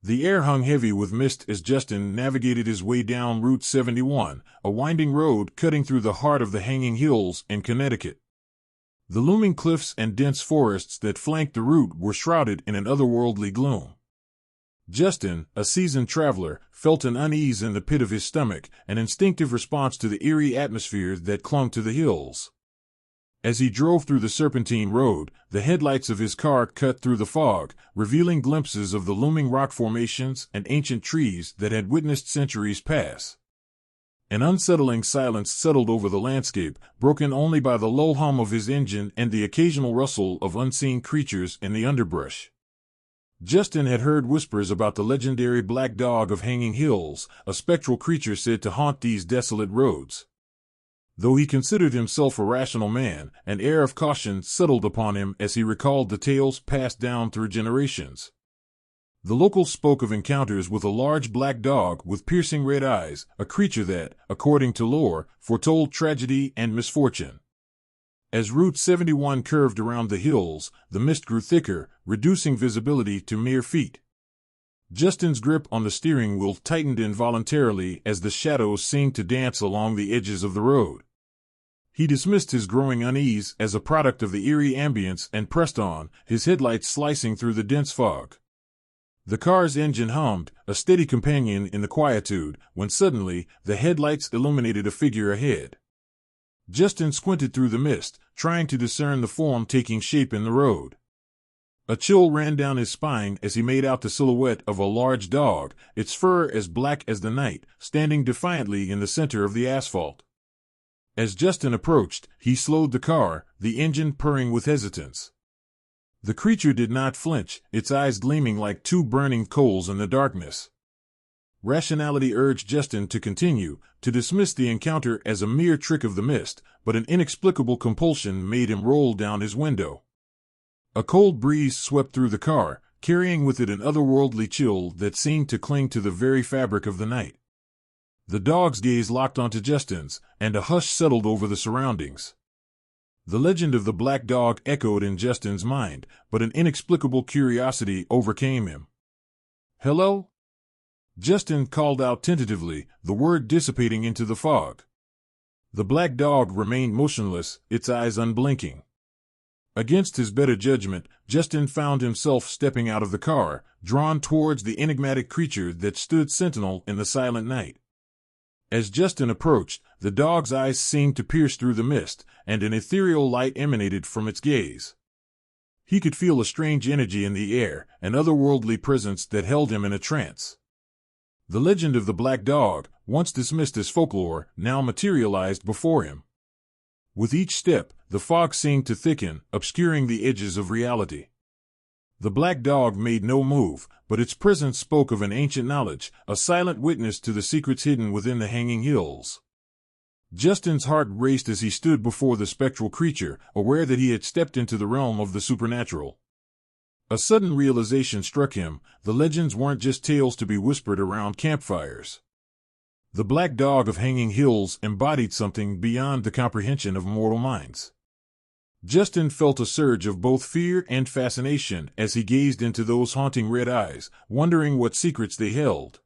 The air hung heavy with mist as Justin navigated his way down Route 71, a winding road cutting through the heart of the Hanging Hills in Connecticut. The looming cliffs and dense forests that flanked the route were shrouded in an otherworldly gloom. Justin, a seasoned traveler, felt an unease in the pit of his stomach, an instinctive response to the eerie atmosphere that clung to the hills. As he drove through the serpentine road, the headlights of his car cut through the fog, revealing glimpses of the looming rock formations and ancient trees that had witnessed centuries pass. An unsettling silence settled over the landscape, broken only by the low hum of his engine and the occasional rustle of unseen creatures in the underbrush. Justin had heard whispers about the legendary Black Dog of Hanging Hills, a spectral creature said to haunt these desolate roads. Though he considered himself a rational man, an air of caution settled upon him as he recalled the tales passed down through generations. The locals spoke of encounters with a large black dog with piercing red eyes, a creature that, according to lore, foretold tragedy and misfortune. As Route 71 curved around the hills, the mist grew thicker, reducing visibility to mere feet. Justin's grip on the steering wheel tightened involuntarily as the shadows seemed to dance along the edges of the road. He dismissed his growing unease as a product of the eerie ambience and pressed on, his headlights slicing through the dense fog. The car's engine hummed, a steady companion in the quietude, when suddenly, the headlights illuminated a figure ahead. Justin squinted through the mist, trying to discern the form taking shape in the road. A chill ran down his spine as he made out the silhouette of a large dog, its fur as black as the night, standing defiantly in the center of the asphalt. As Justin approached, he slowed the car, the engine purring with hesitance. The creature did not flinch, its eyes gleaming like two burning coals in the darkness. Rationality urged Justin to continue, to dismiss the encounter as a mere trick of the mist, but an inexplicable compulsion made him roll down his window. A cold breeze swept through the car, carrying with it an otherworldly chill that seemed to cling to the very fabric of the night. The dog's gaze locked onto Justin's, and a hush settled over the surroundings. The legend of the Black Dog echoed in Justin's mind, but an inexplicable curiosity overcame him. "Hello?" Justin called out tentatively, the word dissipating into the fog. The black dog remained motionless, its eyes unblinking. Against his better judgment, Justin found himself stepping out of the car, drawn towards the enigmatic creature that stood sentinel in the silent night. As Justin approached, the dog's eyes seemed to pierce through the mist, and an ethereal light emanated from its gaze. He could feel a strange energy in the air, an otherworldly presence that held him in a trance. The legend of the Black Dog, once dismissed as folklore, now materialized before him. With each step, the fog seemed to thicken, obscuring the edges of reality. The Black Dog made no move, but its presence spoke of an ancient knowledge, a silent witness to the secrets hidden within the Hanging Hills. Justin's heart raced as he stood before the spectral creature, aware that he had stepped into the realm of the supernatural. A sudden realization struck him, the legends weren't just tales to be whispered around campfires. The Black Dog of Hanging Hills embodied something beyond the comprehension of mortal minds. Justin felt a surge of both fear and fascination as he gazed into those haunting red eyes, wondering what secrets they held.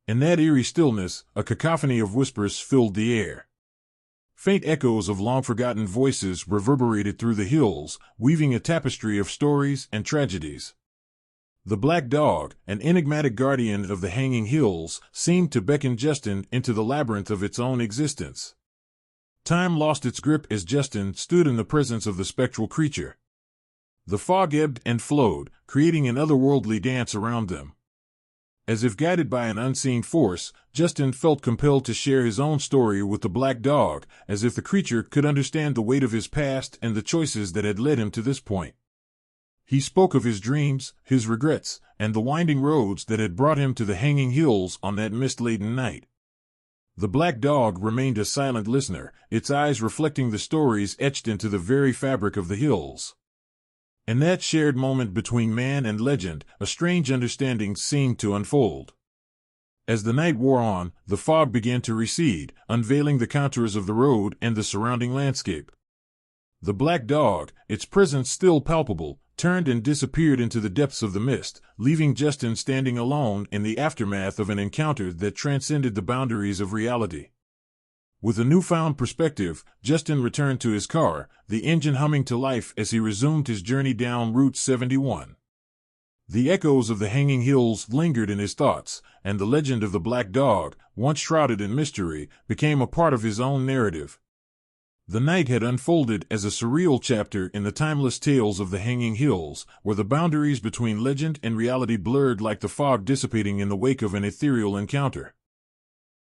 In that eerie stillness, a cacophony of whispers filled the air. Faint echoes of long-forgotten voices reverberated through the hills, weaving a tapestry of stories and tragedies. The Black Dog, an enigmatic guardian of the Hanging Hills, seemed to beckon Justin into the labyrinth of its own existence. Time lost its grip as Justin stood in the presence of the spectral creature. The fog ebbed and flowed, creating an otherworldly dance around them. As if guided by an unseen force, Justin felt compelled to share his own story with the Black Dog, as if the creature could understand the weight of his past and the choices that had led him to this point. He spoke of his dreams, his regrets, and the winding roads that had brought him to the Hanging Hills on that mist-laden night. The Black Dog remained a silent listener, its eyes reflecting the stories etched into the very fabric of the hills. In that shared moment between man and legend, a strange understanding seemed to unfold. As the night wore on, the fog began to recede, unveiling the contours of the road and the surrounding landscape. The Black Dog, its presence still palpable, turned and disappeared into the depths of the mist, leaving Justin standing alone in the aftermath of an encounter that transcended the boundaries of reality. With a newfound perspective, Justin returned to his car, the engine humming to life as he resumed his journey down Route 71. The echoes of the hanging hills lingered in his thoughts, and the legend of the Black Dog, once shrouded in mystery, became a part of his own narrative. The night had unfolded as a surreal chapter in the timeless tales of the Hanging Hills, where the boundaries between legend and reality blurred like the fog dissipating in the wake of an ethereal encounter.